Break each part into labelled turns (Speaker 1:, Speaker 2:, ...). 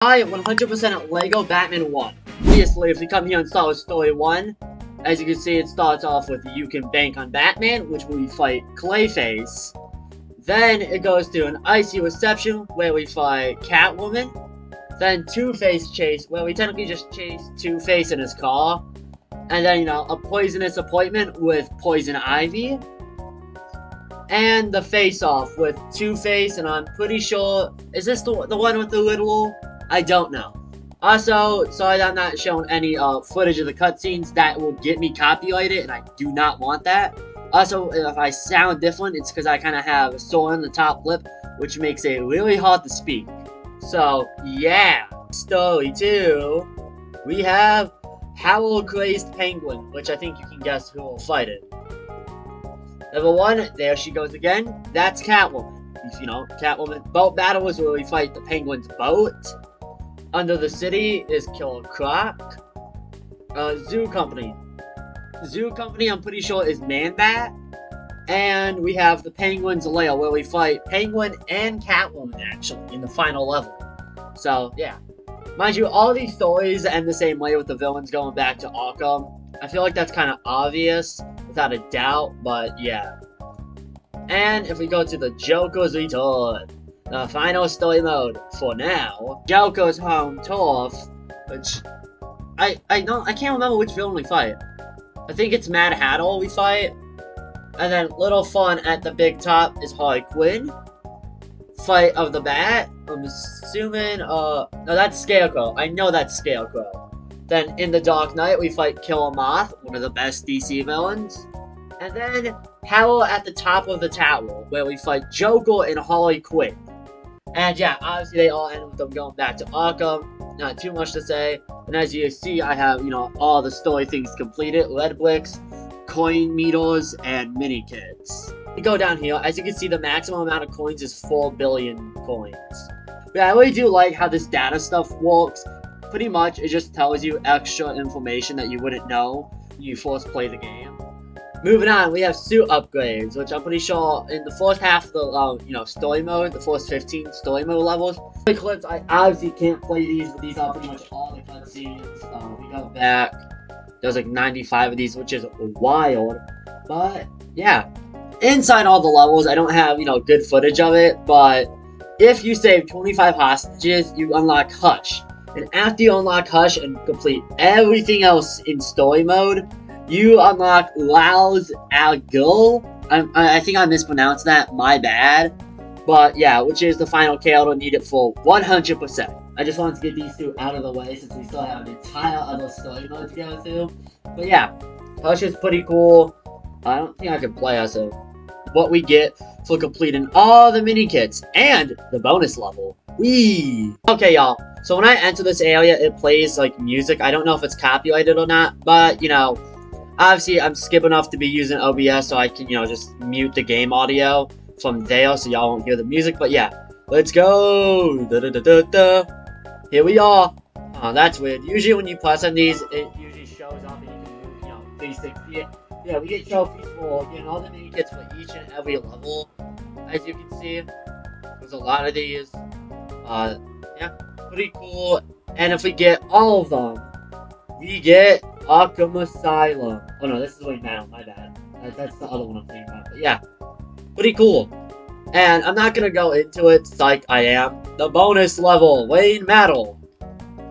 Speaker 1: I 100% Lego Batman 1. Obviously, if we come here and start with Story 1, as you can see, it starts off with You Can Bank on Batman, which we fight Clayface. Then it goes to an icy reception, where we fight Catwoman. Then Two-Face chase, where we technically just chase Two-Face in his car. And then, a poisonous appointment with Poison Ivy. And the face-off with Two-Face, and I'm pretty sure... Is this the one with the little... I don't know. Also, sorry that I'm not showing any footage of the cutscenes. That will get me copyrighted, and I do not want that. Also, if I sound different, it's because I kind of have a sore in the top lip, which makes it really hard to speak. So, yeah. Story 2, we have Howl Crazed Penguin, which I think you can guess who will fight it. Number 1, there she goes again. That's Catwoman. Catwoman. Boat battle is where we fight the Penguin's boat. Under the City is Killer Croc. Zoo Company. Zoo Company, I'm pretty sure, is Man-Bat. And we have the Penguin's Lair, where we fight Penguin and Catwoman, actually, in the final level. So, yeah. Mind you, all these stories end the same way with the villains going back to Arkham. I feel like that's kind of obvious, without a doubt, but yeah. And if we go to the Joker's Return, the final story mode, for now, Joker's home turf, which, I can't remember which villain we fight. I think it's Mad Hatter we fight. And then Little Fun at the big top is Harley Quinn. Fight of the Bat, I'm assuming, no, that's Scarecrow. I know that's Scarecrow. Then in the Dark Knight, we fight Killer Moth, one of the best DC villains. And then Howl at the top of the tower, where we fight Joker and Harley Quinn. And yeah, obviously they all end with them going back to Arkham. Not too much to say. And as you see, I have, all the story things completed. Red bricks, coin meters, and mini kits. We go down here. As you can see, the maximum amount of coins is 4 billion coins. But I really do like how this data stuff works. Pretty much, it just tells you extra information that you wouldn't know when you first play the game. Moving on, we have suit upgrades, which I'm pretty sure in the first half of the, story mode, the first 15 story mode levels. The clips, I obviously can't play these, but these are pretty much all the cutscenes. We go back, there's like 95 of these, which is wild. But, yeah. Inside all the levels, I don't have, good footage of it, but if you save 25 hostages, you unlock Hush. And after you unlock Hush and complete everything else in story mode, you unlock Lao's Al Ghul. I think I mispronounced that, my bad. But yeah, which is the final KO needed for 100%. I just wanted to get these two out of the way since we still have an entire other story mode to go through. But yeah, Hush is pretty cool. I don't think I can play as a what we get for completing all the mini kits and the bonus level. Whee! Okay, y'all. So when I enter this area, it plays like music. I don't know if it's copyrighted or not, but obviously I'm skip enough to be using OBS, so I can just mute the game audio from there, so y'all won't hear the music. But yeah, let's go. Da -da -da -da -da. Here we are. Oh, that's weird. Usually when you press on these, it usually shows up and you can move, 360 it. Yeah, we get trophies for getting all the mini kits for each and every level. As you can see, there's a lot of these. Yeah, pretty cool. And if we get all of them, we get Arkham Asylum. Oh no, this is Wayne Manor, my bad. That's the other one I'm thinking about. But yeah, pretty cool. And I'm not gonna go into it like I am. The bonus level, Wayne Manor.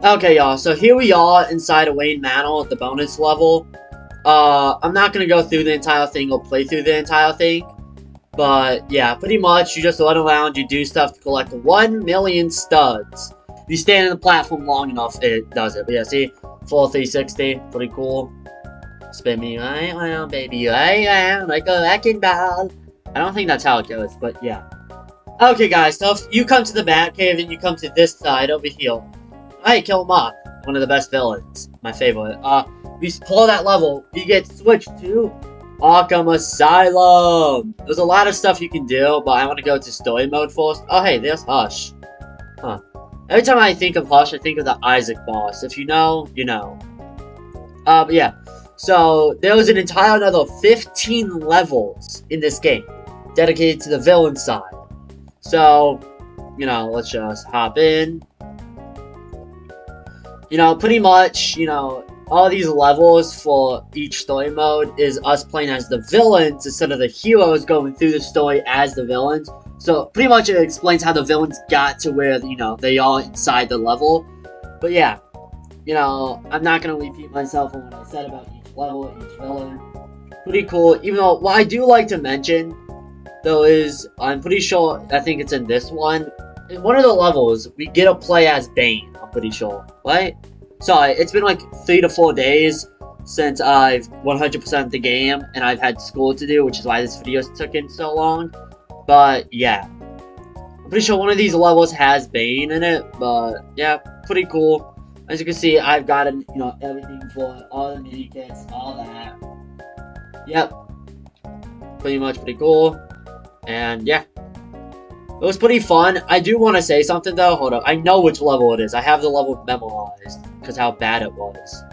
Speaker 1: Okay, y'all, so here we are inside of Wayne Manor at the bonus level. I'm not gonna go through the entire thing or play through the entire thing. But yeah, pretty much you just run around, you do stuff to collect 1 million studs. If you stand on the platform long enough, it does it. But yeah, see, full 360, pretty cool. Spin me right around, baby, right around like a wrecking ball. I don't think that's how it goes, but yeah. Okay, guys, so if you come to the Batcave and you come to this side over here, I kill him off. One of the best villains, my favorite. We pull that level, we get switched to Arkham Asylum. There's a lot of stuff you can do, but I want to go to story mode first. Oh, hey, there's Hush. Huh. Every time I think of Hush, I think of the Isaac boss. If you know, you know. But yeah. So, there was an entire another 15 levels in this game dedicated to the villain side. So, let's just hop in. pretty much, all these levels for each story mode is us playing as the villains instead of the heroes going through the story as the villains. So pretty much it explains how the villains got to where, they are inside the level. But yeah, I'm not going to repeat myself on what I said about each level, each villain. Pretty cool, even though what I do like to mention, though, is I'm pretty sure, I think it's in this one, in one of the levels, we get to play as Bane, I'm pretty sure, right? Sorry, it's been like 3 to 4 days since I've 100%ed the game, and I've had school to do, which is why this video took in so long. But yeah, I'm pretty sure one of these levels has Bane in it, but yeah, pretty cool. As you can see, I've gotten, everything for it, all the mini kits, all that. Yep, pretty much pretty cool, and yeah. It was pretty fun. I do want to say something though. Hold up. I know which level it is. I have the level memorized because how bad it was.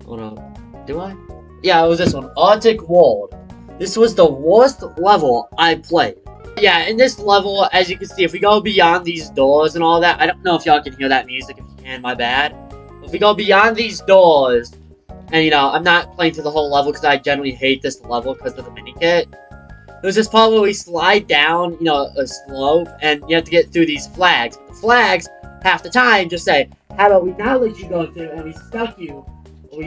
Speaker 1: Hold up. Do I? Yeah, it was this one. Arctic World. This was the worst level I played. Yeah, in this level, as you can see, if we go beyond these doors and all that, I don't know if y'all can hear that music. If you can, my bad. If we go beyond these doors, and I'm not playing through the whole level because I generally hate this level because of the mini kit. There's this part where we slide down, a slope, and you have to get through these flags. But the flags, half the time, just say, how about we not let you go through, and we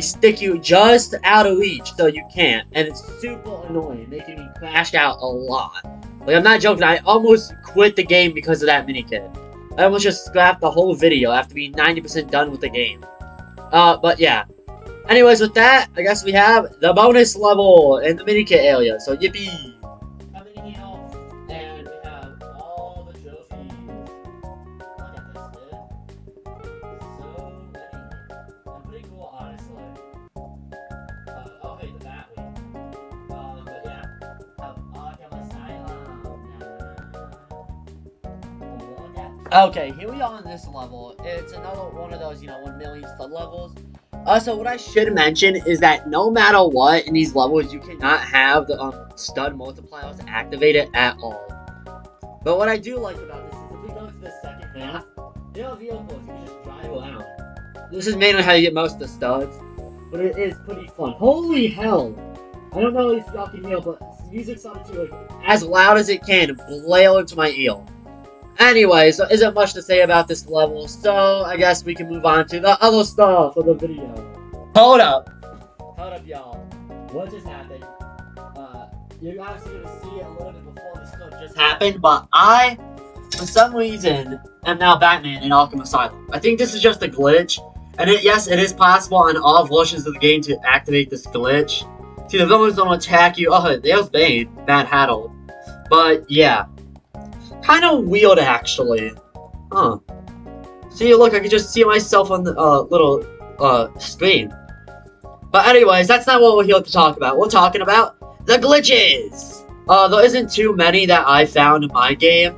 Speaker 1: stick you just out of reach so you can't. And it's super annoying, making me crash out a lot. Like, I'm not joking, I almost quit the game because of that minikit. I almost just scrapped the whole video after being 90% done with the game. But yeah. Anyways, with that, I guess we have the bonus level in the minikit area, so yippee! Okay, here we are on this level. It's another one of those, 1 million stud levels. So what I should mention is that no matter what in these levels, you cannot have the stud multipliers activated at all. But what I do like about this is if we go to the second half, there are vehicles you can just drive around. This is mainly how you get most of the studs, but it is pretty fun. Holy hell! I don't know if y'all can hear, but the music started to as loud as it can blare into my ear. Anyways, there isn't much to say about this level, so I guess we can move on to the other stuff of the video. Hold up, y'all. What just happened? You're obviously gonna see it a little bit before this stuff just happened, but I, for some reason, am now Batman in Arkham Asylum. I think this is just a glitch, and yes, it is possible on all versions of the game to activate this glitch. See, the villains don't attack you. Oh, there's Bane, Mad Hatter. But yeah. Kind of weird, actually. Huh. See, look, I can just see myself on the little screen. But anyways, that's not what we're here to talk about. We're talking about the glitches! There isn't too many that I found in my game.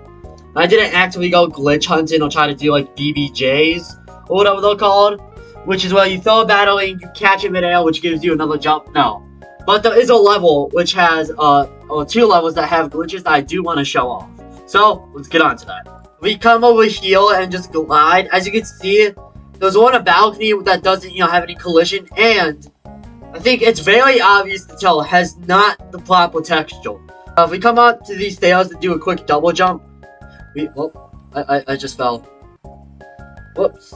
Speaker 1: I didn't actively go glitch hunting or try to do, like, BBJs, or whatever they're called. Which is where you throw a battle and you catch it midair, which gives you another jump. No. But there is a level which has, or 2 levels that have glitches that I do want to show off. So, let's get on to that. We come over here and just glide. As you can see, there's one a balcony that doesn't, have any collision, and I think it's very obvious to tell it has not the proper texture. If we come up to these stairs and do a quick double jump, I just fell. Whoops.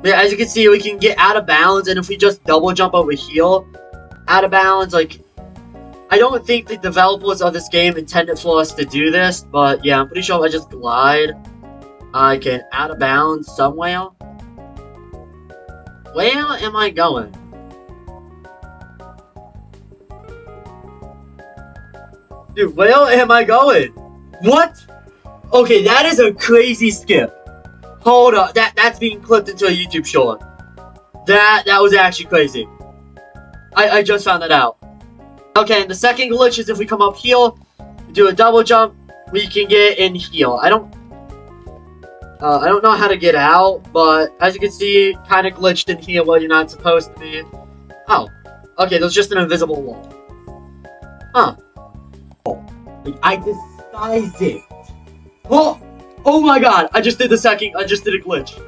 Speaker 1: Yeah, as you can see, we can get out of bounds, and if we just double jump over here, out of bounds, like, I don't think the developers of this game intended for us to do this, but yeah, I'm pretty sure if I just glide, I can out of bounds somewhere. Where am I going? Dude, where am I going? What? Okay, that is a crazy skip. Hold up, that's being clipped into a YouTube short. That was actually crazy. I just found that out. Okay, and the second glitch is if we come up here, do a double jump, we can get in here. I don't know how to get out, but as you can see, kind of glitched in here where you're not supposed to be. Oh, okay, there's just an invisible wall. Huh. I disguised it. Oh my god, I just did a glitch.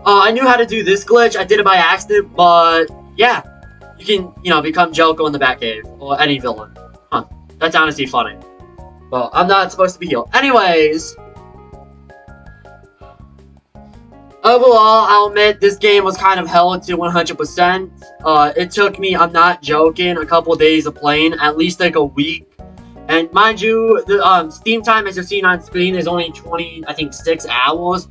Speaker 1: I knew how to do this glitch. I did it by accident, but yeah. You can, you know, become Jellicle in the Batcave, or any villain. Huh. That's honestly funny. Well, I'm not supposed to be healed. Anyways. Overall, I'll admit, this game was kind of held to 100%. It took me, I'm not joking, a couple days of playing, at least like a week. And mind you, the Steam time, as you're seeing on screen, is only 6 hours.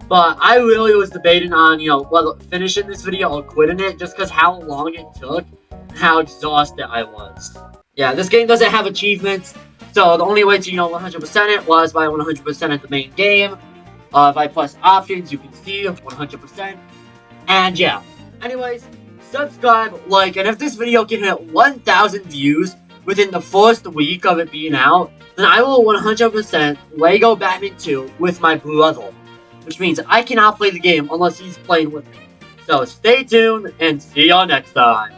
Speaker 1: But I really was debating on, you know, whether finishing this video or quitting it, just because how long it took and how exhausted I was. Yeah, this game doesn't have achievements, so the only way to, you know, 100% it was by 100% the main game. If I press options, you can see 100%. And yeah. Anyways, subscribe, like, and if this video can hit 1,000 views within the first week of it being out, then I will 100% Lego Batman 2 with my brother. Which means I cannot play the game unless he's playing with me. So stay tuned and see y'all next time.